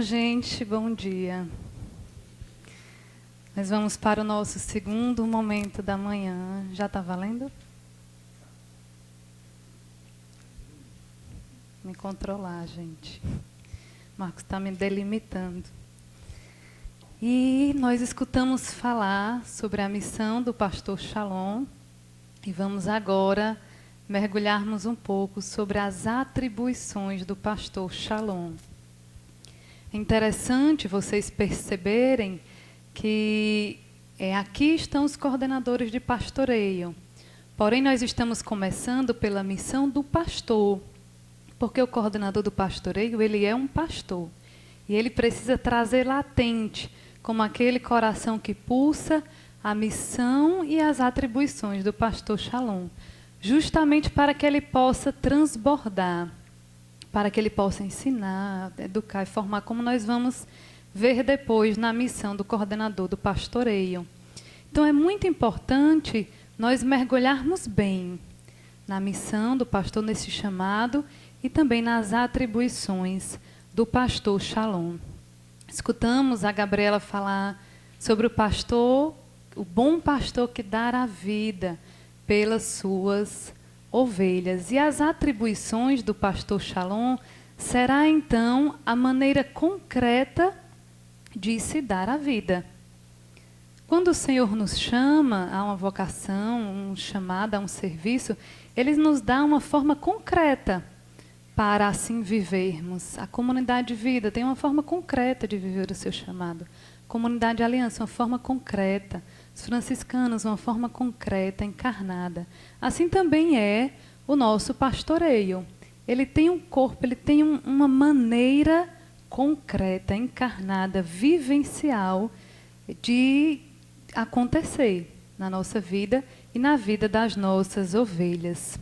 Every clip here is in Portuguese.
Gente, bom dia. Nós vamos para o nosso segundo momento da manhã. Já está valendo? Me controlar, gente. Marcos está me delimitando. E nós escutamos falar sobre a missão do pastor Shalom. E vamos agora mergulharmos um pouco sobre as atribuições do pastor Shalom. É interessante vocês perceberem que aqui estão os coordenadores de pastoreio. Porém, nós estamos começando pela missão do pastor, porque o coordenador do pastoreio, ele é um pastor. E ele precisa trazer latente, como aquele coração que pulsa, a missão e as atribuições do pastor Shalom, justamente para que ele possa transbordar, para que ele possa ensinar, educar e formar, como nós vamos ver depois na missão do coordenador do pastoreio. Então, é muito importante nós mergulharmos bem na missão do pastor, nesse chamado, e também nas atribuições do pastor Shalom. Escutamos a Gabriela falar sobre o pastor, o bom pastor que dá a vida pelas suas ovelhas. E as atribuições do pastor Shalom será, então, a maneira concreta de se dar a vida. Quando o Senhor nos chama a uma vocação, um chamado, a um serviço, Ele nos dá uma forma concreta para assim vivermos. A comunidade de vida tem uma forma concreta de viver o seu chamado. A comunidade de aliança, uma forma concreta. Os franciscanos, uma forma concreta, encarnada. Assim também é o nosso pastoreio. Ele tem um corpo, ele tem uma maneira concreta, encarnada, vivencial de acontecer na nossa vida e na vida das nossas ovelhas.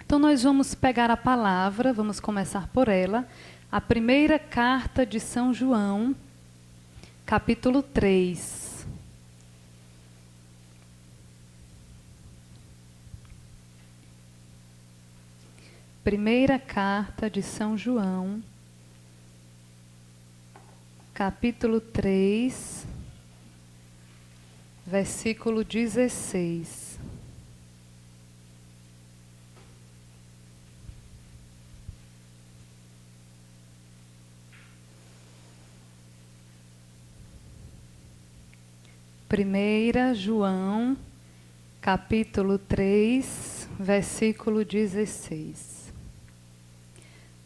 Então, nós vamos pegar a palavra, vamos começar por ela, a primeira carta de São João, capítulo 3. Primeira carta de São João, capítulo 3, versículo 16. Primeira João, capítulo 3, versículo 16.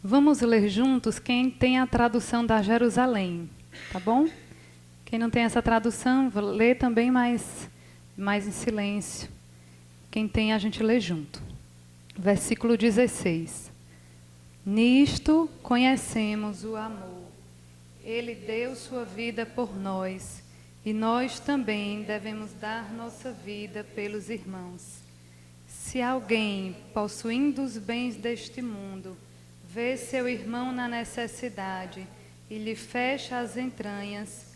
Vamos ler juntos quem tem a tradução da Jerusalém, tá bom? Quem não tem essa tradução, lê também mais em silêncio. Quem tem, a gente lê junto. Versículo 16. Nisto conhecemos o amor. Ele deu sua vida por nós, e nós também devemos dar nossa vida pelos irmãos. Se alguém, possuindo os bens deste mundo, vê seu irmão na necessidade e lhe fecha as entranhas,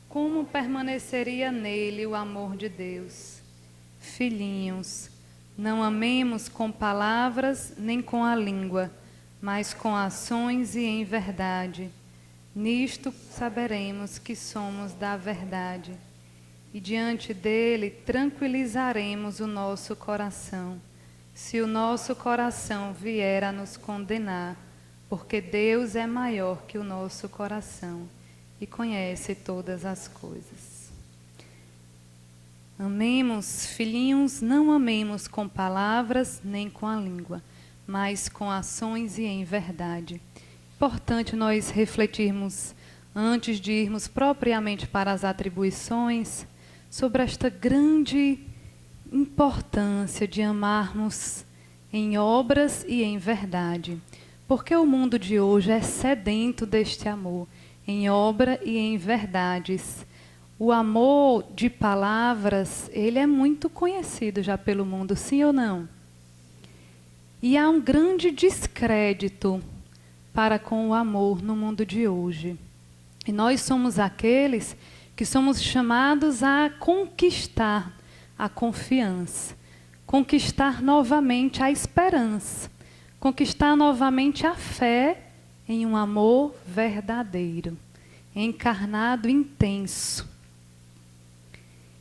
como permaneceria nele o amor de Deus? Filhinhos, não amemos com palavras nem com a língua, mas com ações e em verdade. Nisto saberemos que somos da verdade, e diante dele tranquilizaremos o nosso coração, se o nosso coração vier a nos condenar, porque Deus é maior que o nosso coração e conhece todas as coisas. Amemos, filhinhos, não amemos com palavras nem com a língua, mas com ações e em verdade. Importante nós refletirmos, antes de irmos propriamente para as atribuições, sobre esta grande importância de amarmos em obras e em verdade. Porque o mundo de hoje é sedento deste amor, em obra e em verdades. O amor de palavras, ele é muito conhecido já pelo mundo, sim ou não? E há um grande descrédito para com o amor no mundo de hoje. E nós somos aqueles que somos chamados a conquistar a confiança, conquistar novamente a esperança, conquistar novamente a fé em um amor verdadeiro. encarnado intenso.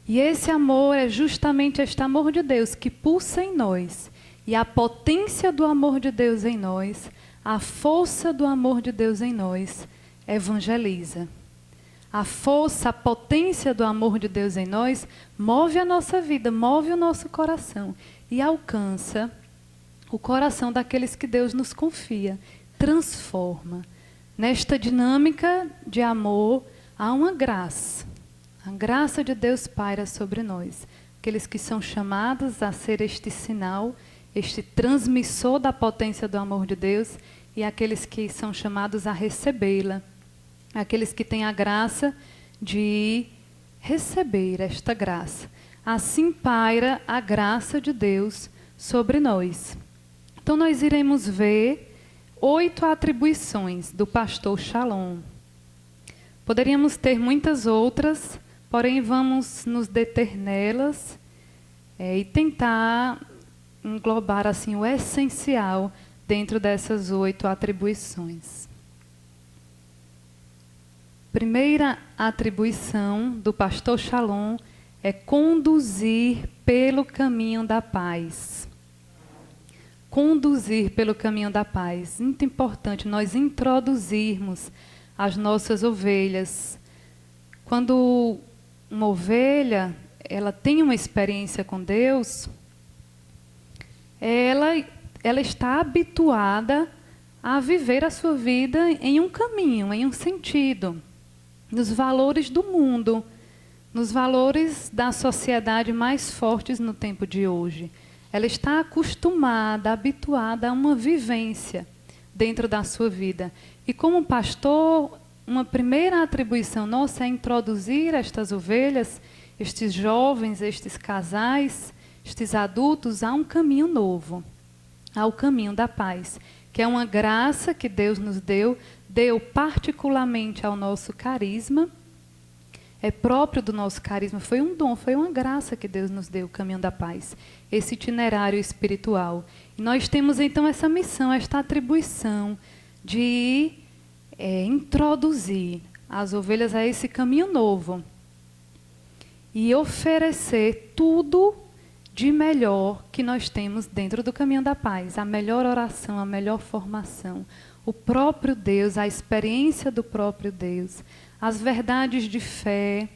E esse amor é justamente este amor de Deus que pulsa em nós. E a potência do amor de Deus em nós, a força do amor de Deus em nós, evangeliza. A força, a potência do amor de Deus em nós move a nossa vida, move o nosso coração e alcança o coração daqueles que Deus nos confia, transforma. Nesta dinâmica de amor há uma graça. A graça de Deus paira sobre nós. Aqueles que são chamados a ser este sinal, este transmissor da potência do amor de Deus, e aqueles que são chamados a recebê-la. Aqueles que têm a graça de receber esta graça. Assim paira a graça de Deus sobre nós. Então nós iremos ver 8 atribuições do pastor Shalom. Poderíamos ter muitas outras, porém vamos nos deter nelas e tentar englobar assim o essencial dentro dessas 8 atribuições. Primeira atribuição do pastor Shalom é conduzir pelo caminho da paz. Conduzir pelo caminho da paz. Muito importante nós introduzirmos as nossas ovelhas. Quando uma ovelha, ela tem uma experiência com Deus, ela está habituada a viver a sua vida em um caminho, em um sentido. Nos valores do mundo, nos valores da sociedade mais fortes no tempo de hoje. Ela está acostumada, habituada a uma vivência dentro da sua vida. E como pastor, uma primeira atribuição nossa é introduzir estas ovelhas, estes jovens, estes casais, estes adultos a um caminho novo, ao caminho da paz, que é uma graça que Deus nos deu particularmente ao nosso carisma, é próprio do nosso carisma, foi um dom, foi uma graça que Deus nos deu, o caminho da paz, esse itinerário espiritual. E nós temos então essa missão, esta atribuição de introduzir as ovelhas a esse caminho novo e oferecer tudo de melhor que nós temos dentro do caminho da paz, a melhor oração, a melhor formação, o próprio Deus, a experiência do próprio Deus, as verdades de fé,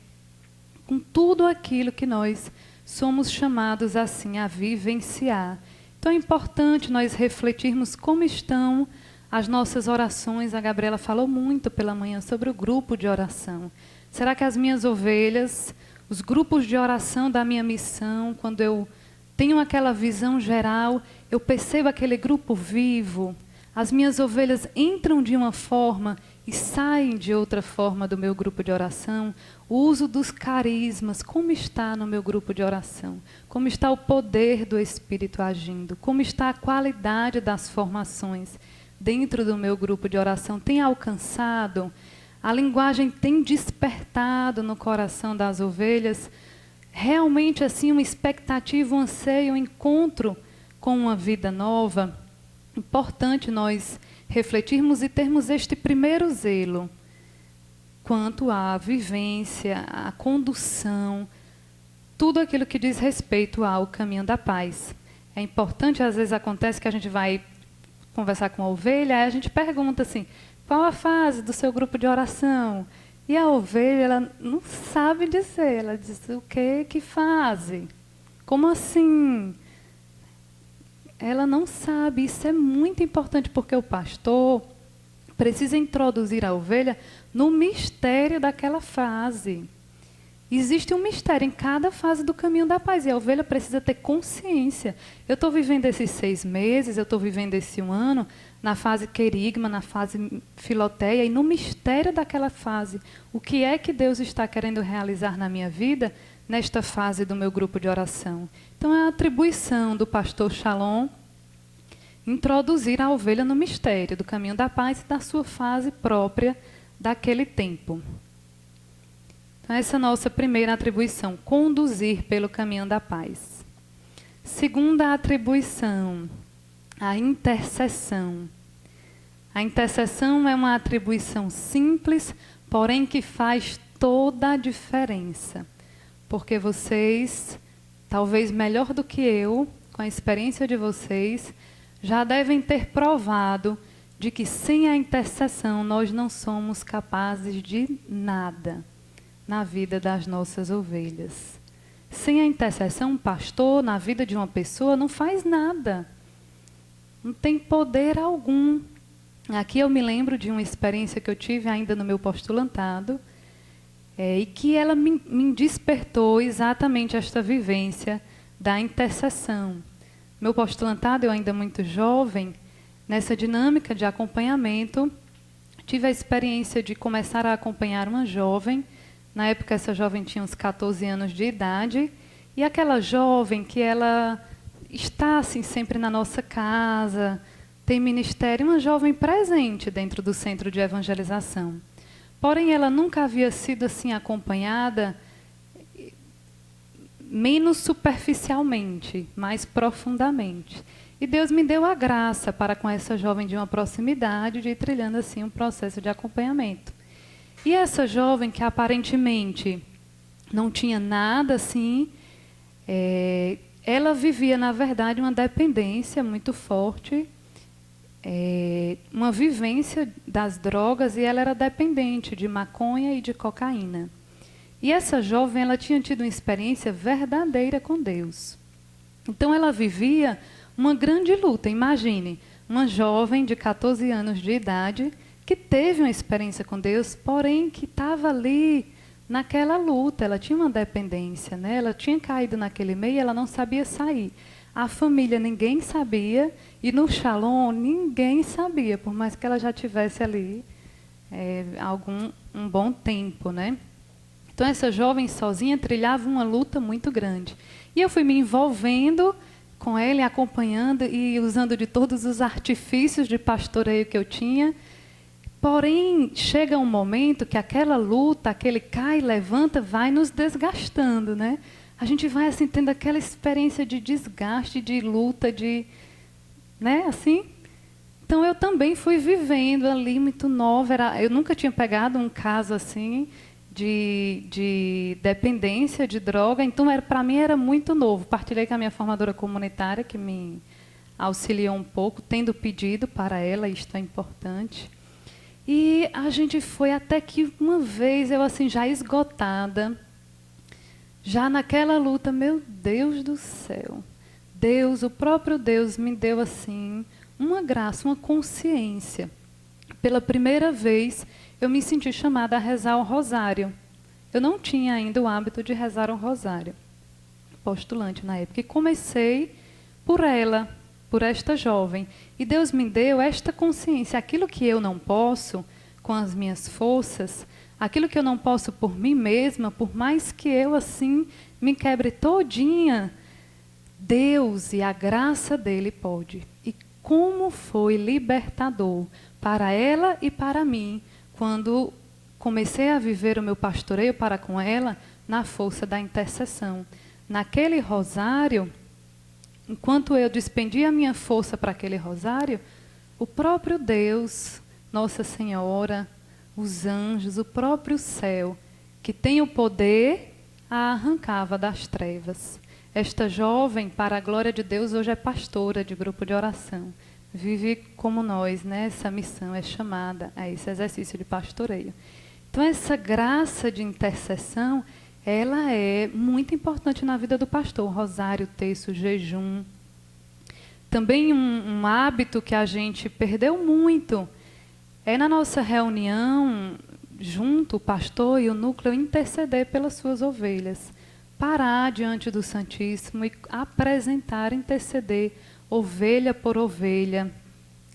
com tudo aquilo que nós somos chamados assim a vivenciar. Então é importante nós refletirmos como estão as nossas orações. A Gabriela falou muito pela manhã sobre o grupo de oração. Será que as minhas ovelhas, os grupos de oração da minha missão, quando eu tenho aquela visão geral, eu percebo aquele grupo vivo, as minhas ovelhas entram de uma forma e saem de outra forma do meu grupo de oração? O uso dos carismas, como está no meu grupo de oração? Como está o poder do Espírito agindo? Como está a qualidade das formações dentro do meu grupo de oração? Tem alcançado? A linguagem tem despertado no coração das ovelhas realmente assim uma expectativa, um anseio, um encontro com uma vida nova? Importante nós refletirmos e termos este primeiro zelo quanto à vivência, à condução, tudo aquilo que diz respeito ao caminho da paz. É importante, às vezes acontece que a gente vai conversar com a ovelha, aí a gente pergunta assim, qual a fase do seu grupo de oração? E a ovelha, ela não sabe dizer, ela diz, o que fase? Como assim? Ela não sabe, isso é muito importante, porque o pastor precisa introduzir a ovelha no mistério daquela fase. Existe um mistério em cada fase do caminho da paz, e a ovelha precisa ter consciência. Eu estou vivendo esses 6 meses, eu estou vivendo esse 1 ano, na fase querigma, na fase filoteia, e no mistério daquela fase, o que é que Deus está querendo realizar na minha vida, nesta fase do meu grupo de oração? Então, é a atribuição do pastor Shalom introduzir a ovelha no mistério do caminho da paz e da sua fase própria daquele tempo. Então, essa é a nossa primeira atribuição, conduzir pelo caminho da paz. Segunda atribuição, a intercessão. A intercessão é uma atribuição simples, porém que faz toda a diferença. Porque vocês, talvez melhor do que eu, com a experiência de vocês, já devem ter provado de que sem a intercessão nós não somos capazes de nada na vida das nossas ovelhas. Sem a intercessão, um pastor na vida de uma pessoa não faz nada. Não tem poder algum. Aqui eu me lembro de uma experiência que eu tive ainda no meu postulantado, e que ela me despertou exatamente esta vivência da intercessão. Meu postulantado, eu ainda muito jovem, nessa dinâmica de acompanhamento, tive a experiência de começar a acompanhar uma jovem. Na época, essa jovem tinha uns 14 anos de idade, e aquela jovem que ela está assim, sempre na nossa casa, tem ministério, uma jovem presente dentro do centro de evangelização. Porém, ela nunca havia sido assim acompanhada, menos superficialmente, mais profundamente. E Deus me deu a graça para, com essa jovem de uma proximidade, de ir trilhando assim um processo de acompanhamento. E essa jovem, que aparentemente não tinha nada assim, ela vivia, na verdade, uma dependência muito forte, uma vivência das drogas, e ela era dependente de maconha e de cocaína. E essa jovem, ela tinha tido uma experiência verdadeira com Deus. Então, ela vivia uma grande luta. Imagine, uma jovem de 14 anos de idade que teve uma experiência com Deus, porém que estava ali naquela luta. Ela tinha uma dependência, né? Ela tinha caído naquele meio e ela não sabia sair. A família, ninguém sabia, e no Shalom, ninguém sabia, por mais que ela já tivesse ali um bom tempo, né? Então, essa jovem sozinha trilhava uma luta muito grande. E eu fui me envolvendo com ele, acompanhando e usando de todos os artifícios de pastoreio que eu tinha. Porém, chega um momento que aquela luta, aquele cai, levanta, vai nos desgastando, né? A gente vai assim, tendo aquela experiência de desgaste, de luta, né, assim. Então, eu também fui vivendo ali, muito nova. Eu nunca tinha pegado um caso assim de dependência de droga, então para mim era muito novo. Partilhei com a minha formadora comunitária, que me auxiliou um pouco, tendo pedido para ela, isto é importante. E a gente foi até que uma vez, eu assim, já esgotada, já naquela luta, meu Deus do céu, Deus, o próprio Deus me deu assim uma graça, uma consciência. Pela primeira vez, eu me senti chamada a rezar o rosário. Eu não tinha ainda o hábito de rezar um rosário, postulante na época. E comecei por ela, por esta jovem. E Deus me deu esta consciência. Aquilo que eu não posso com as minhas forças, aquilo que eu não posso por mim mesma, por mais que eu assim me quebre todinha, Deus e a graça dele pode. E como foi libertador para ela e para mim, quando comecei a viver o meu pastoreio para com ela na força da intercessão. Naquele rosário, enquanto eu despendia a minha força para aquele rosário, o próprio Deus, Nossa Senhora, os anjos, o próprio céu, que tem o poder, a arrancava das trevas. Esta jovem, para a glória de Deus, hoje é pastora de grupo de oração. Vive como nós, né? Essa missão é chamada a esse exercício de pastoreio. Então, essa graça de intercessão, ela é muito importante na vida do pastor. Rosário, terço, jejum. Também um hábito que a gente perdeu muito é na nossa reunião, junto o pastor e o núcleo, interceder pelas suas ovelhas. Parar diante do Santíssimo e apresentar, interceder, ovelha por ovelha.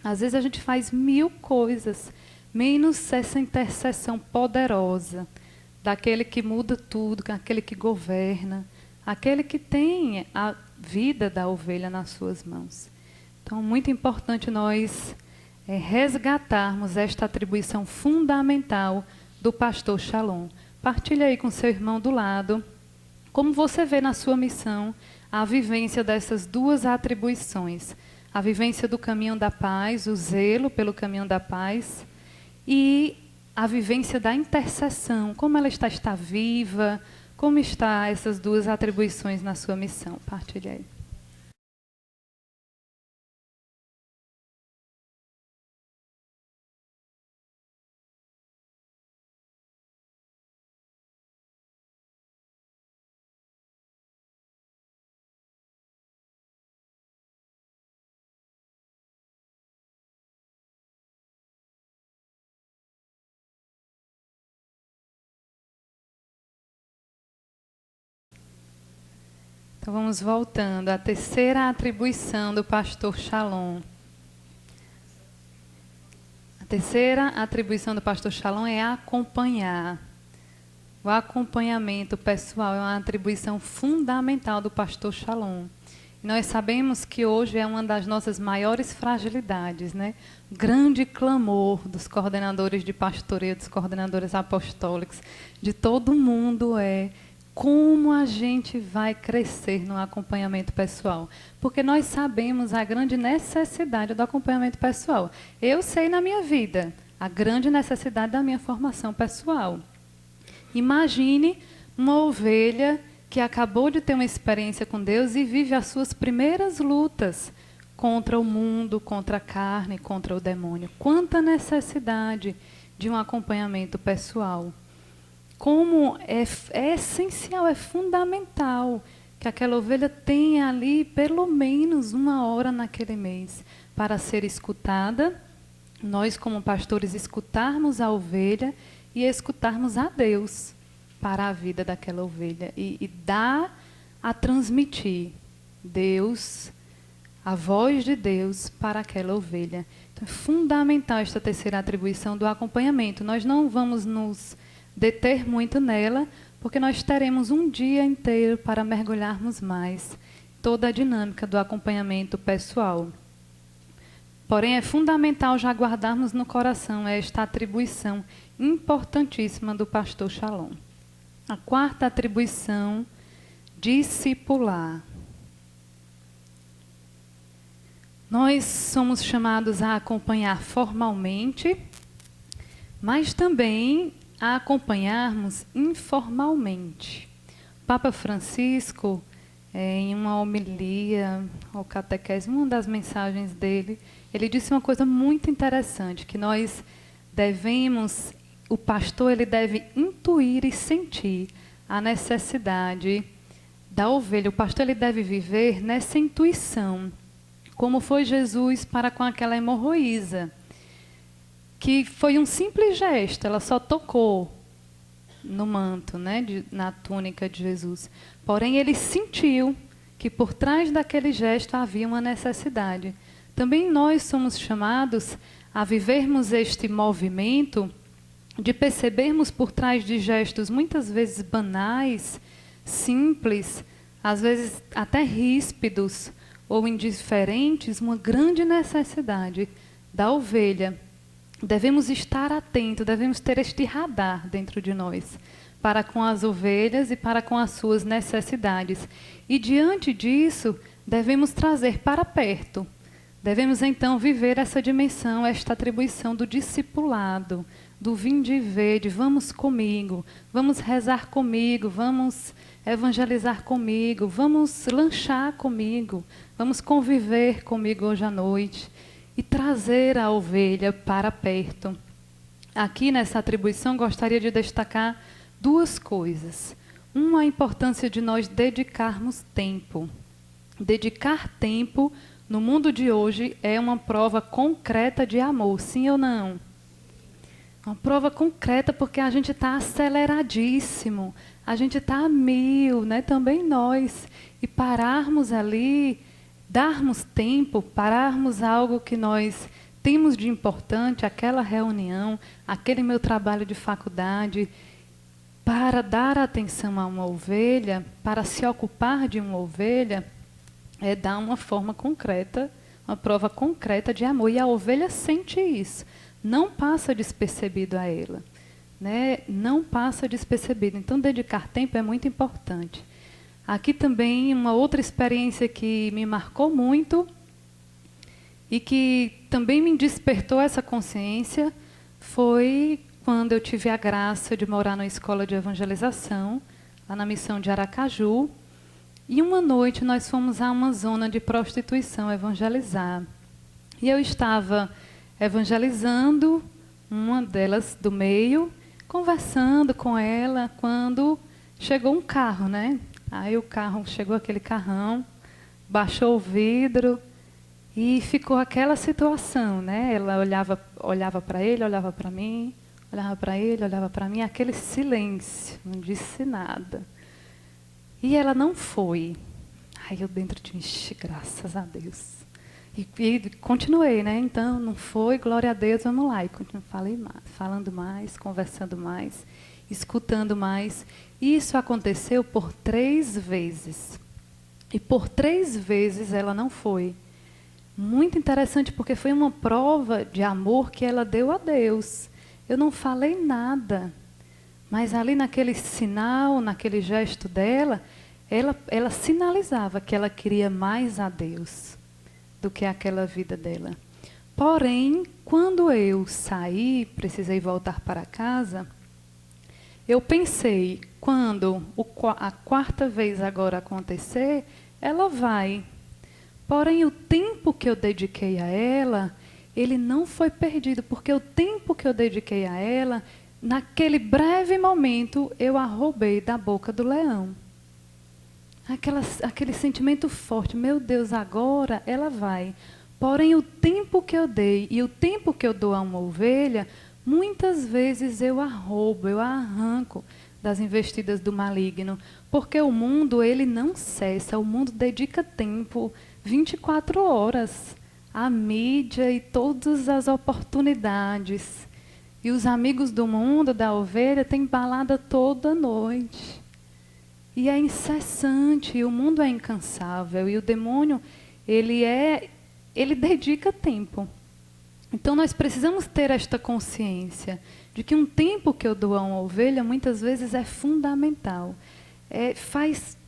Às vezes a gente faz 1000 coisas, menos essa intercessão poderosa, daquele que muda tudo, aquele que governa, aquele que tem a vida da ovelha nas suas mãos. Então, muito importante nós resgatarmos esta atribuição fundamental do pastor Shalom. Partilhe aí com seu irmão do lado, como você vê na sua missão a vivência dessas duas atribuições. A vivência do caminho da paz, o zelo pelo caminho da paz, e a vivência da intercessão, como ela está viva, como está essas duas atribuições na sua missão. Partilhe aí. Então vamos voltando à terceira atribuição do pastor Shalom. A terceira atribuição do pastor Shalom é acompanhar. O acompanhamento pessoal é uma atribuição fundamental do pastor Shalom. E nós sabemos que hoje é uma das nossas maiores fragilidades, né? Grande clamor dos coordenadores de pastoreio, dos coordenadores apostólicos, de todo mundo é: como a gente vai crescer no acompanhamento pessoal? Porque nós sabemos a grande necessidade do acompanhamento pessoal. Eu sei na minha vida a grande necessidade da minha formação pessoal. Imagine uma ovelha que acabou de ter uma experiência com Deus e vive as suas primeiras lutas contra o mundo, contra a carne, contra o demônio. Quanta necessidade de um acompanhamento pessoal. Como é essencial, é fundamental que aquela ovelha tenha ali pelo menos 1 hora naquele mês para ser escutada, nós como pastores escutarmos a ovelha e escutarmos a Deus para a vida daquela ovelha e dar a transmitir Deus, a voz de Deus para aquela ovelha. Então é fundamental esta terceira atribuição do acompanhamento. Nós não vamos nos deter muito nela, porque nós teremos um dia inteiro para mergulharmos mais toda a dinâmica do acompanhamento pessoal. Porém, é fundamental já guardarmos no coração esta atribuição importantíssima do pastor Shalom. A quarta atribuição, discipular. Nós somos chamados a acompanhar formalmente, mas também a acompanharmos informalmente. O Papa Francisco, em uma homilia ou catequese, uma das mensagens dele, ele disse uma coisa muito interessante, que nós devemos, o pastor ele deve intuir e sentir a necessidade da ovelha. O pastor ele deve viver nessa intuição, como foi Jesus para com aquela hemorroísa, que foi um simples gesto, ela só tocou no manto, né, na túnica de Jesus. Porém, ele sentiu que por trás daquele gesto havia uma necessidade. Também nós somos chamados a vivermos este movimento de percebermos por trás de gestos muitas vezes banais, simples, às vezes até ríspidos ou indiferentes, uma grande necessidade da ovelha. Devemos estar atentos, devemos ter este radar dentro de nós, para com as ovelhas e para com as suas necessidades. E diante disso, devemos trazer para perto. Devemos então viver essa dimensão, esta atribuição do discipulado, do vinde e vede, vamos comigo, vamos rezar comigo, vamos evangelizar comigo, vamos lanchar comigo, vamos conviver comigo hoje à noite. E trazer a ovelha para perto. Aqui nessa atribuição gostaria de destacar 2 coisas. Uma, a importância de nós dedicarmos tempo. Dedicar tempo no mundo de hoje é uma prova concreta de amor, sim ou não? Uma prova concreta porque a gente está aceleradíssimo, a gente está a 1000, né? Também nós. E pararmos ali, darmos tempo, pararmos algo que nós temos de importante, aquela reunião, aquele meu trabalho de faculdade, para dar atenção a uma ovelha, para se ocupar de uma ovelha, é dar uma forma concreta, uma prova concreta de amor. E a ovelha sente isso, não passa despercebido a ela, né? Não passa despercebido. Então, dedicar tempo é muito importante. Aqui também uma outra experiência que me marcou muito e que também me despertou essa consciência foi quando eu tive a graça de morar numa escola de evangelização, lá na missão de Aracaju. E uma noite nós fomos a uma zona de prostituição evangelizar. E eu estava evangelizando, uma delas do meio, conversando com ela, quando chegou um carro, né? Aí o carro, chegou aquele carrão, baixou o vidro e ficou aquela situação, né? Ela olhava para ele, olhava para mim, olhava para ele, olhava para mim, aquele silêncio, não disse nada. E ela não foi. Aí eu dentro de mim, graças a Deus. E continuei, né? Então, não foi, glória a Deus, vamos lá. E continuei falando mais, conversando mais, escutando mais. E isso aconteceu por 3 vezes. E por 3 vezes ela não foi. Muito interessante, porque foi uma prova de amor que ela deu a Deus. Eu não falei nada. Mas ali naquele sinal, naquele gesto dela, ela sinalizava que ela queria mais a Deus do que aquela vida dela. Porém, quando eu saí, precisei voltar para casa, eu pensei, quando a 4ª vez agora acontecer, ela vai. Porém, o tempo que eu dediquei a ela, ele não foi perdido, porque o tempo que eu dediquei a ela, naquele breve momento, eu a roubei da boca do leão. Aquele sentimento forte, meu Deus, agora ela vai. Porém, o tempo que eu dei e o tempo que eu dou a uma ovelha, muitas vezes eu a roubo, eu a arranco das investidas do maligno. Porque o mundo, ele não cessa, o mundo dedica tempo, 24 horas, à mídia e todas as oportunidades. E os amigos do mundo, da ovelha, têm balada toda noite. E é incessante, e o mundo é incansável, e o demônio, ele dedica tempo. Então nós precisamos ter esta consciência de que um tempo que eu dou a uma ovelha, muitas vezes é fundamental. Faz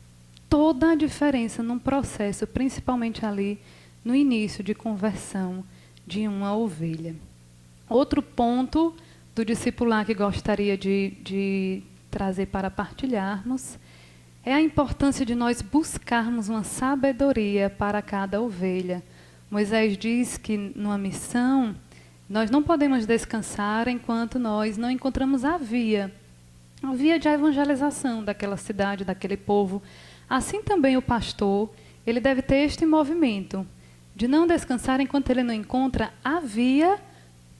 toda a diferença num processo, principalmente ali no início de conversão de uma ovelha. Outro ponto do discipular que gostaria de trazer para partilharmos é a importância de nós buscarmos uma sabedoria para cada ovelha. Moisés diz que numa missão, nós não podemos descansar enquanto nós não encontramos a via de evangelização daquela cidade, daquele povo. Assim também o pastor, ele deve ter este movimento de não descansar enquanto ele não encontra a via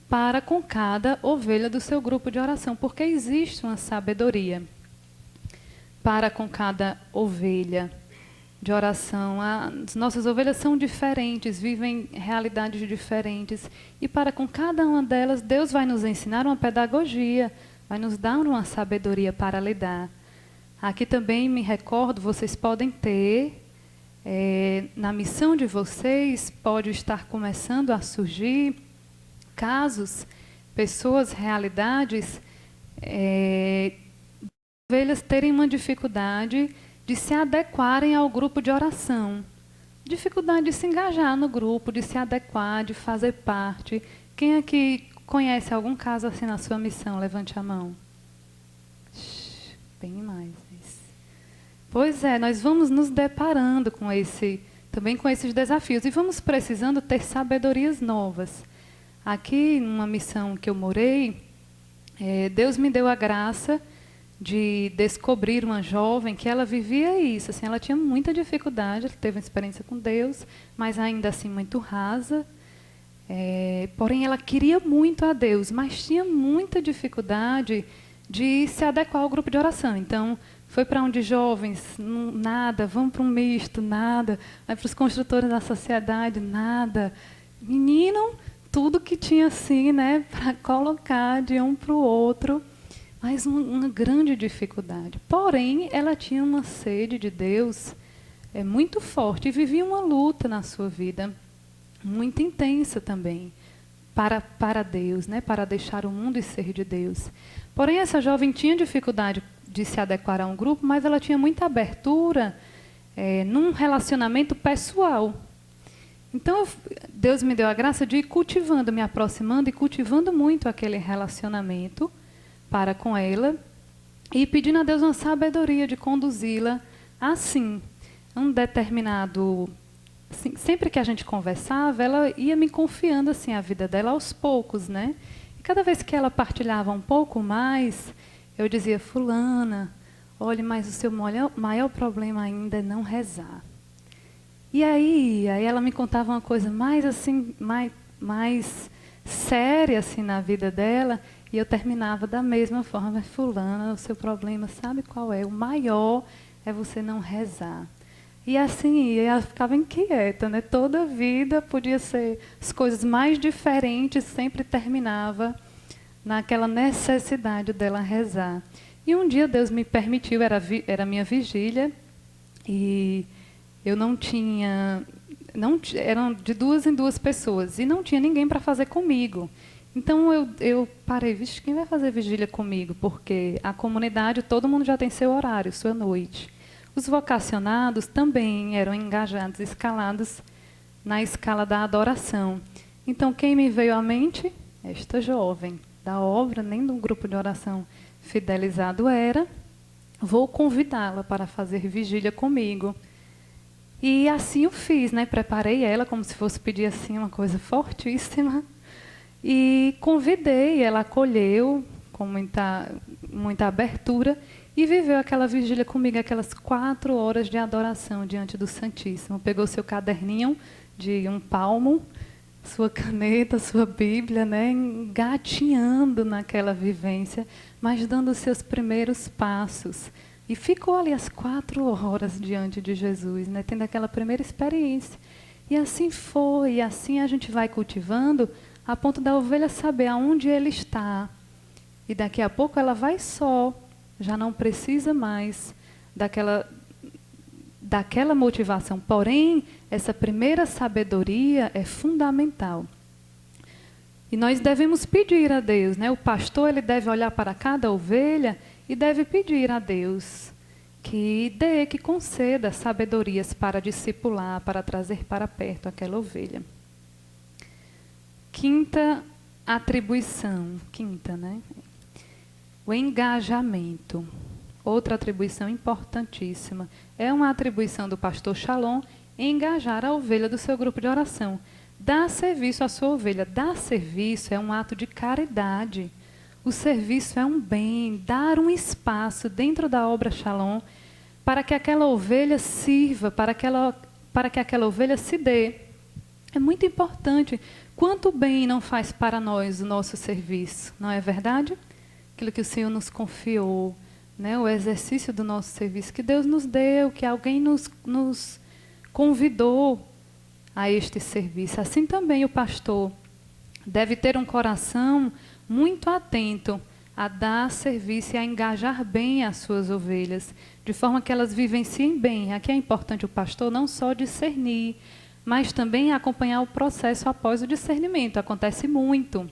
para com cada ovelha do seu grupo de oração, porque existe uma sabedoria para com cada ovelha de oração. As nossas ovelhas são diferentes, vivem realidades diferentes. E para com cada uma delas, Deus vai nos ensinar uma pedagogia, vai nos dar uma sabedoria para lidar. Aqui também me recordo, vocês podem ter, na missão de vocês, pode estar começando a surgir casos, pessoas, realidades, ovelhas terem uma dificuldade de se adequarem ao grupo de oração. Dificuldade de se engajar no grupo, de se adequar, de fazer parte. Quem aqui conhece algum caso assim na sua missão? Levante a mão. Bem mais. Pois é, nós vamos nos deparando também com esses desafios e vamos precisando ter sabedorias novas. Aqui, numa missão que eu morei, Deus me deu a graça de descobrir uma jovem que ela vivia isso, assim, ela tinha muita dificuldade, ela teve uma experiência com Deus, mas ainda assim muito rasa, porém ela queria muito a Deus, mas tinha muita dificuldade de se adequar ao grupo de oração. Então, foi para um de jovens, nada, vamos para um misto, nada, vai para os construtores da sociedade, nada. Menino, tudo que tinha assim, né, para colocar de um para o outro, mas uma grande dificuldade. Porém, ela tinha uma sede de Deus muito forte e vivia uma luta na sua vida, muito intensa também, para Deus, né, para deixar o mundo e ser de Deus. Porém, essa jovem tinha dificuldade de se adequar a um grupo, mas ela tinha muita abertura num relacionamento pessoal. Então, Deus me deu a graça de ir cultivando, me aproximando e cultivando muito aquele relacionamento para com ela e pedindo a Deus uma sabedoria de conduzi-la assim. Um determinado... Assim, sempre que a gente conversava, ela ia me confiando assim, a vida dela aos poucos, né? E cada vez que ela partilhava um pouco mais, eu dizia: fulana, olhe, mas o seu maior problema ainda é não rezar. E aí ela me contava uma coisa mais assim, mais séria assim na vida dela, e eu terminava da mesma forma: fulana, o seu problema, sabe qual é? O maior é você não rezar. E assim, ela ficava inquieta, né? Toda a vida podia ser as coisas mais diferentes, sempre terminava naquela necessidade dela rezar. E um dia Deus me permitiu, era minha vigília, e eu não tinha, eram de 2 em 2 pessoas, e não tinha ninguém para fazer comigo. Então eu parei: vixe, quem vai fazer vigília comigo? Porque a comunidade, todo mundo já tem seu horário, sua noite. Os vocacionados também eram engajados, escalados na escala da adoração. Então, quem me veio à mente? Esta jovem, da obra, nem do grupo de oração fidelizado era. Vou convidá-la para fazer vigília comigo. E assim eu fiz, né? Preparei ela como se fosse pedir assim uma coisa fortíssima. E convidei, ela acolheu com muita abertura e viveu aquela vigília comigo, aquelas 4 horas de adoração diante do Santíssimo. Pegou seu caderninho de 1 palmo, sua caneta, sua Bíblia, né, engatinhando naquela vivência, mas dando os seus primeiros passos. E ficou ali as 4 horas diante de Jesus, né, tendo aquela primeira experiência. E assim foi, e assim a gente vai cultivando, a ponto da ovelha saber aonde ele está. E daqui a pouco ela vai só, já não precisa mais daquela motivação. Porém, essa primeira sabedoria é fundamental. E nós devemos pedir a Deus, né? O pastor, ele deve olhar para cada ovelha e deve pedir a Deus que dê, que conceda sabedorias para discipular, para trazer para perto aquela ovelha. Quinta atribuição, né? O engajamento. Outra atribuição importantíssima. É uma atribuição do pastor Shalom engajar a ovelha do seu grupo de oração. Dar serviço à sua ovelha. Dar serviço é um ato de caridade. O serviço é um bem, dar um espaço dentro da obra Shalom para que aquela ovelha sirva, para que aquela ovelha se dê. É muito importante. Quanto bem não faz para nós o nosso serviço, não é verdade? Aquilo que o Senhor nos confiou, né? O exercício do nosso serviço, que Deus nos deu, que alguém nos convidou a este serviço. Assim também o pastor deve ter um coração muito atento a dar serviço e a engajar bem as suas ovelhas, de forma que elas vivenciem bem. Aqui é importante o pastor não só discernir, mas também acompanhar o processo após o discernimento. Acontece muito.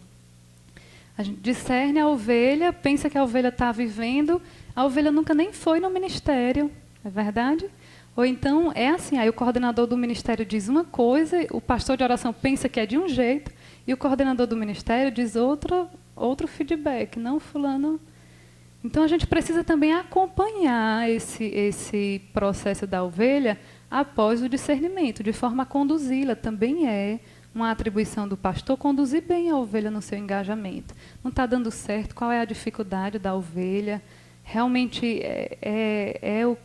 A gente discerne a ovelha, pensa que a ovelha está vivendo, a ovelha nunca nem foi no ministério, é verdade? Ou então é assim, aí o coordenador do ministério diz uma coisa, o pastor de oração pensa que é de um jeito, e o coordenador do ministério diz outro feedback, não fulano. Então a gente precisa também acompanhar esse processo da ovelha após o discernimento, de forma a conduzi-la. Também é uma atribuição do pastor conduzir bem a ovelha no seu engajamento. Não está dando certo, qual é a dificuldade da ovelha? Realmente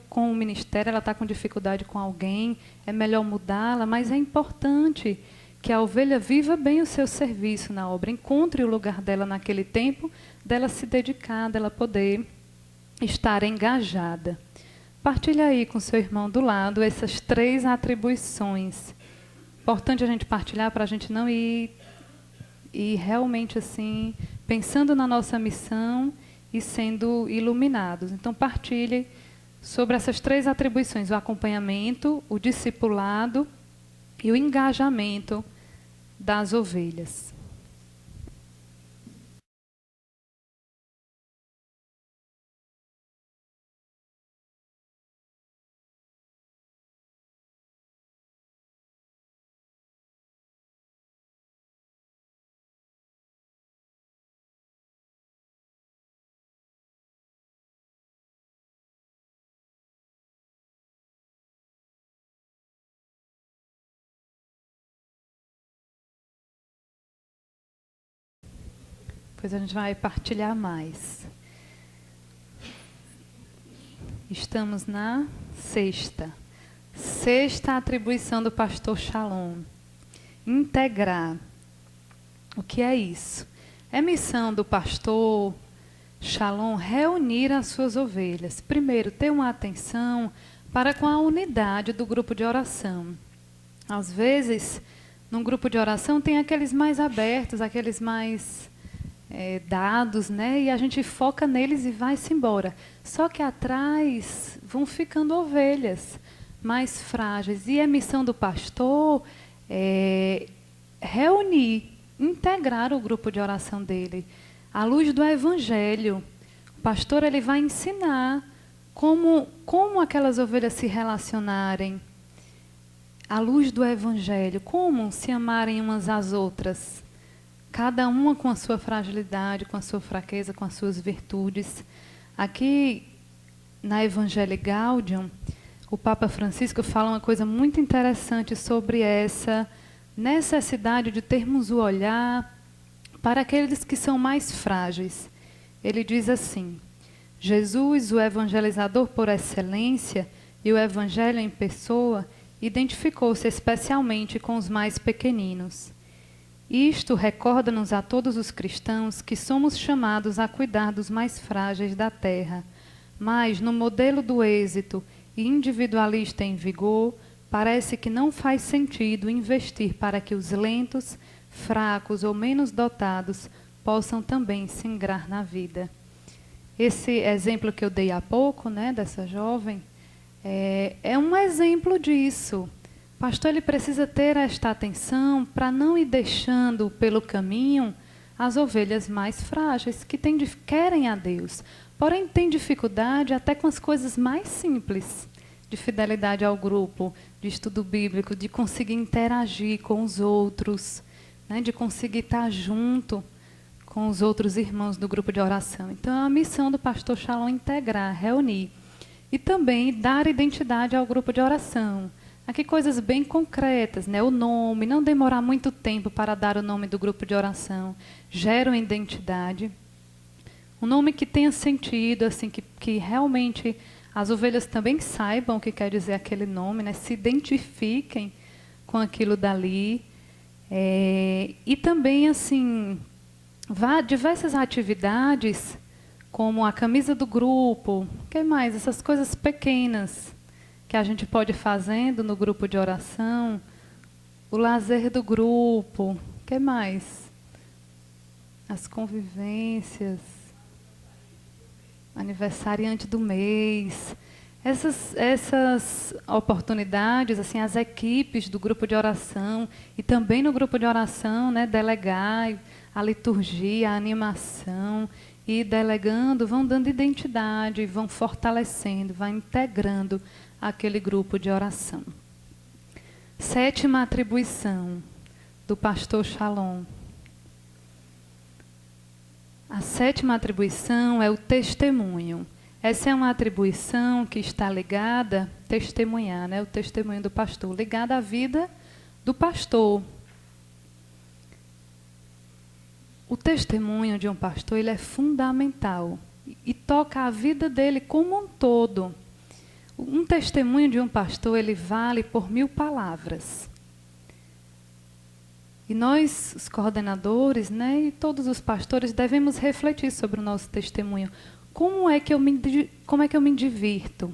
com o ministério, ela está com dificuldade com alguém, é melhor mudá-la, mas é importante que a ovelha viva bem o seu serviço na obra, encontre o lugar dela naquele tempo, dela se dedicar, dela poder estar engajada. Partilha aí com seu irmão do lado essas 3 atribuições. Importante a gente partilhar para a gente não ir realmente assim, pensando na nossa missão e sendo iluminados. Então, partilhe sobre essas 3 atribuições: o acompanhamento, o discipulado e o engajamento das ovelhas. depois a gente vai partilhar mais. Estamos na sexta atribuição do pastor Shalom. Integrar. O que é isso? É missão do pastor Shalom reunir as suas ovelhas. Primeiro, ter uma atenção para com a unidade do grupo de oração. Às vezes, num grupo de oração tem aqueles mais abertos, aqueles mais dados, né? E a gente foca neles e vai-se embora. Só que atrás vão ficando ovelhas mais frágeis. E a missão do pastor é reunir, integrar o grupo de oração dele. À luz do Evangelho, o pastor ele vai ensinar como aquelas ovelhas se relacionarem. À luz do Evangelho, como se amarem umas às outras. Cada uma com a sua fragilidade, com a sua fraqueza, com as suas virtudes. Aqui, na Evangelii Gaudium, o Papa Francisco fala uma coisa muito interessante sobre essa necessidade de termos o olhar para aqueles que são mais frágeis. Ele diz assim: Jesus, o evangelizador por excelência e o evangelho em pessoa, identificou-se especialmente com os mais pequeninos. Isto recorda-nos a todos os cristãos que somos chamados a cuidar dos mais frágeis da terra. Mas, no modelo do êxito e individualista em vigor, parece que não faz sentido investir para que os lentos, fracos ou menos dotados possam também se ingrar na vida. Esse exemplo que eu dei há pouco, né, dessa jovem, é um exemplo disso. O pastor ele precisa ter esta atenção para não ir deixando pelo caminho as ovelhas mais frágeis, que querem a Deus, porém têm dificuldade até com as coisas mais simples, de fidelidade ao grupo, de estudo bíblico, de conseguir interagir com os outros, né, de conseguir estar junto com os outros irmãos do grupo de oração. Então, é a missão do pastor Shalom integrar, reunir. E também dar identidade ao grupo de oração. Aqui coisas bem concretas, né? O nome, não demorar muito tempo para dar o nome do grupo de oração. Gera uma identidade. Um nome que tenha sentido, assim, que realmente as ovelhas também saibam o que quer dizer aquele nome, né? Se identifiquem com aquilo dali. E também, assim, diversas atividades, como a camisa do grupo, o que mais? Essas coisas pequenas que a gente pode ir fazendo no grupo de oração, o lazer do grupo, o que mais? As convivências, aniversariante do mês, essas oportunidades, assim, as equipes do grupo de oração e também no grupo de oração, né, delegar a liturgia, a animação, e delegando, vão dando identidade, vão fortalecendo, vão integrando aquele grupo de oração. 7ª atribuição do pastor Shalom. A 7ª atribuição é o testemunho. Essa é uma atribuição que está ligada, testemunhar, né, o testemunho do pastor, ligada à vida do pastor. O testemunho de um pastor ele é fundamental e toca a vida dele como um todo. Um testemunho de um pastor ele vale por 1000 palavras. E nós, os coordenadores, né, e todos os pastores, devemos refletir sobre o nosso testemunho. Como é que eu me divirto?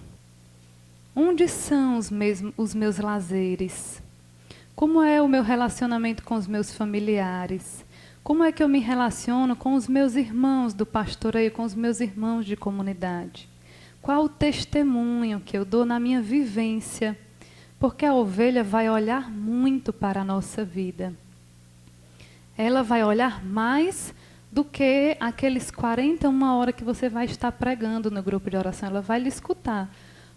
Onde são os meus lazeres? Como é o meu relacionamento com os meus familiares? Como é que eu me relaciono com os meus irmãos do pastoreio, com os meus irmãos de comunidade? Qual o testemunho que eu dou na minha vivência? Porque a ovelha vai olhar muito para a nossa vida. Ela vai olhar mais do que aqueles 41 horas que você vai estar pregando no grupo de oração. Ela vai lhe escutar.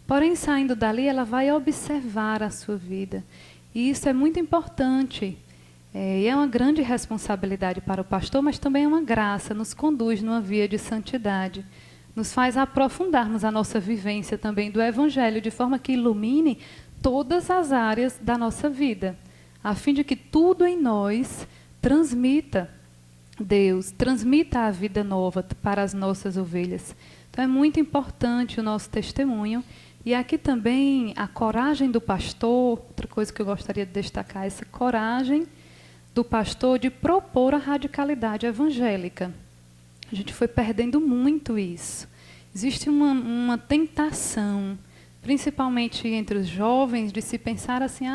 Porém, saindo dali, ela vai observar a sua vida. E isso é muito importante. E é uma grande responsabilidade para o pastor, mas também é uma graça, nos conduz numa via de santidade. Nos faz aprofundarmos a nossa vivência também do Evangelho, de forma que ilumine todas as áreas da nossa vida, a fim de que tudo em nós transmita Deus, transmita a vida nova para as nossas ovelhas. Então é muito importante o nosso testemunho. E aqui também a coragem do pastor, outra coisa que eu gostaria de destacar, essa coragem do pastor de propor a radicalidade evangélica. A gente foi perdendo muito isso. Existe uma tentação, principalmente entre os jovens, de se pensar assim,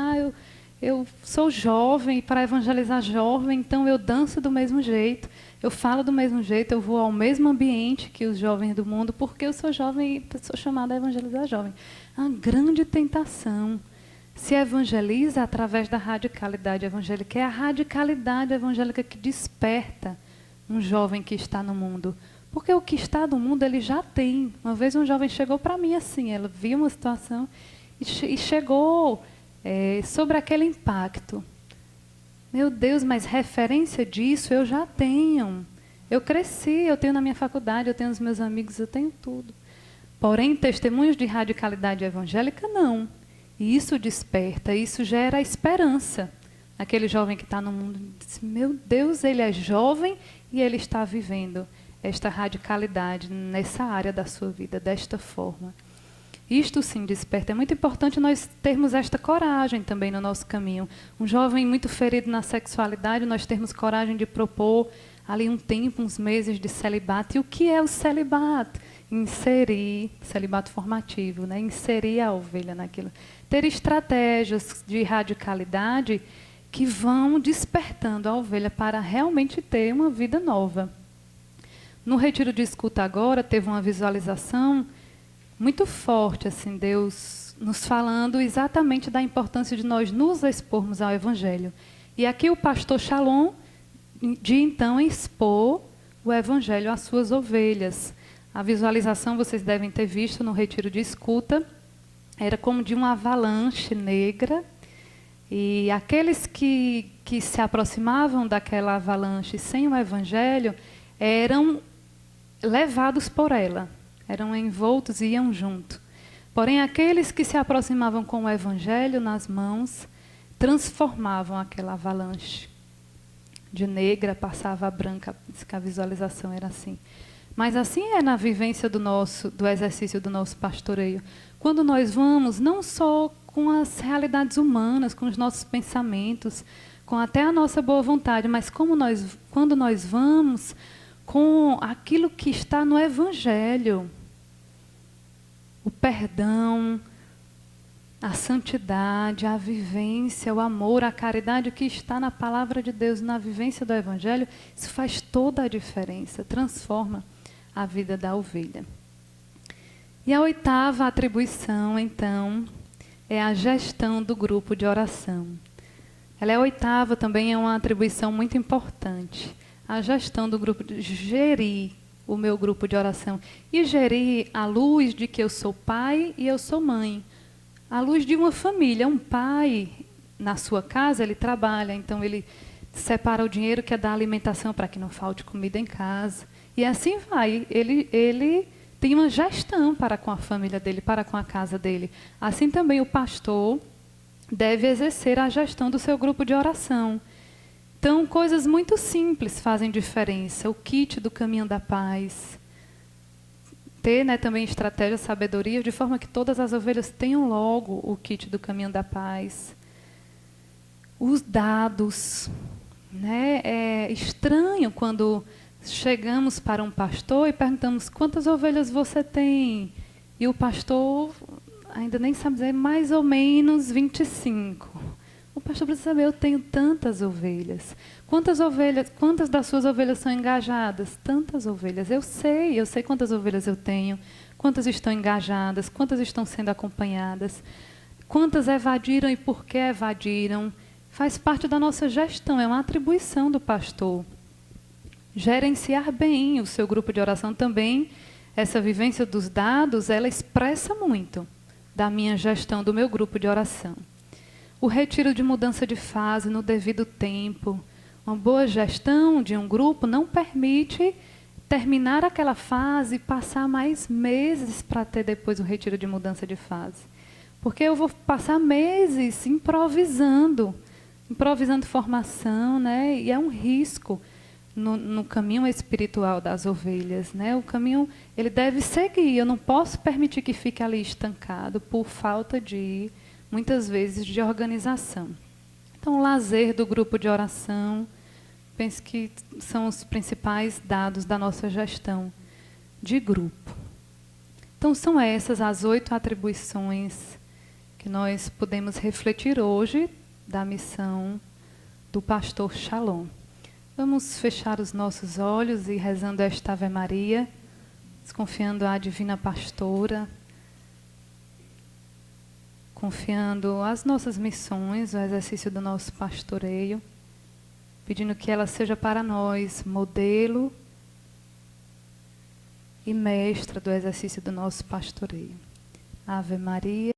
eu sou jovem, e para evangelizar jovem, então eu danço do mesmo jeito, eu falo do mesmo jeito, eu vou ao mesmo ambiente que os jovens do mundo, porque eu sou jovem e sou chamada a evangelizar jovem. É uma grande tentação. Se evangeliza através da radicalidade evangélica. É a radicalidade evangélica que desperta um jovem que está no mundo. Porque o que está no mundo ele já tem. Uma vez um jovem chegou para mim assim, ela viu uma situação e chegou sobre aquele impacto. Meu Deus, mas referência disso eu já tenho. Eu cresci, eu tenho na minha faculdade, eu tenho os meus amigos, eu tenho tudo. Porém, testemunhos de radicalidade evangélica, não. E isso desperta, isso gera esperança. Aquele jovem que está no mundo diz, meu Deus, ele é jovem e ele está vivendo esta radicalidade nessa área da sua vida, desta forma. Isto sim desperta. É muito importante nós termos esta coragem também no nosso caminho. Um jovem muito ferido na sexualidade, nós termos coragem de propor ali um tempo, uns meses de celibato. E o que é o celibato? Inserir, celibato formativo, né? Inserir a ovelha naquilo. Ter estratégias de radicalidade que vão despertando a ovelha para realmente ter uma vida nova. No retiro de escuta agora, teve uma visualização muito forte, assim, Deus nos falando exatamente da importância de nós nos expormos ao Evangelho. E aqui o pastor Shalom, de então expor o Evangelho às suas ovelhas. A visualização vocês devem ter visto no retiro de escuta, era como de uma avalanche negra, e aqueles que se aproximavam daquela avalanche sem o Evangelho eram levados por ela. Eram envoltos e iam junto. Porém, aqueles que se aproximavam com o Evangelho nas mãos, transformavam aquela avalanche. De negra passava a branca, diz que a visualização era assim. Mas assim é na vivência do exercício do nosso pastoreio. Quando nós vamos, não só com as realidades humanas, com os nossos pensamentos, com até a nossa boa vontade, mas quando nós vamos com aquilo que está no Evangelho, o perdão, a santidade, a vivência, o amor, a caridade que está na palavra de Deus, na vivência do Evangelho, isso faz toda a diferença, transforma a vida da ovelha. E a 8ª atribuição, então, é a gestão do grupo de oração. Ela é a 8ª, também é uma atribuição muito importante. A gestão do grupo, de gerir o meu grupo de oração. E gerir à luz de que eu sou pai e eu sou mãe. À luz de uma família. Um pai, na sua casa, ele trabalha, então ele separa o dinheiro que é da alimentação para que não falte comida em casa. E assim vai. Ele tem uma gestão para com a família dele, para com a casa dele. Assim também o pastor deve exercer a gestão do seu grupo de oração. Então, coisas muito simples fazem diferença. O kit do caminho da paz. Ter, né, também estratégia, sabedoria, de forma que todas as ovelhas tenham logo o kit do caminho da paz. Os dados. Né? É estranho quando chegamos para um pastor e perguntamos quantas ovelhas você tem. E o pastor ainda nem sabe dizer, mais ou menos 25. O pastor precisa saber, eu tenho tantas ovelhas. Quantas das suas ovelhas são engajadas? Tantas ovelhas. Eu sei quantas ovelhas eu tenho, quantas estão engajadas, quantas estão sendo acompanhadas, quantas evadiram e por que evadiram. Faz parte da nossa gestão, é uma atribuição do pastor. Gerenciar bem o seu grupo de oração também, essa vivência dos dados, ela expressa muito da minha gestão do meu grupo de oração. O retiro de mudança de fase no devido tempo. Uma boa gestão de um grupo não permite terminar aquela fase e passar mais meses para ter depois um retiro de mudança de fase. Porque eu vou passar meses improvisando formação, né? E é um risco. no caminho espiritual das ovelhas, né? O caminho, ele deve seguir. Eu não posso permitir que fique ali estancado por falta de, muitas vezes, de organização. Então, o lazer do grupo de oração, penso que são os principais dados da nossa gestão de grupo. Então, são essas as 8 atribuições que nós podemos refletir hoje da missão do pastor Shalom. Vamos fechar os nossos olhos e rezando esta Ave Maria, confiando à Divina Pastora, confiando as nossas missões, o exercício do nosso pastoreio, pedindo que ela seja para nós modelo e mestra do exercício do nosso pastoreio. Ave Maria.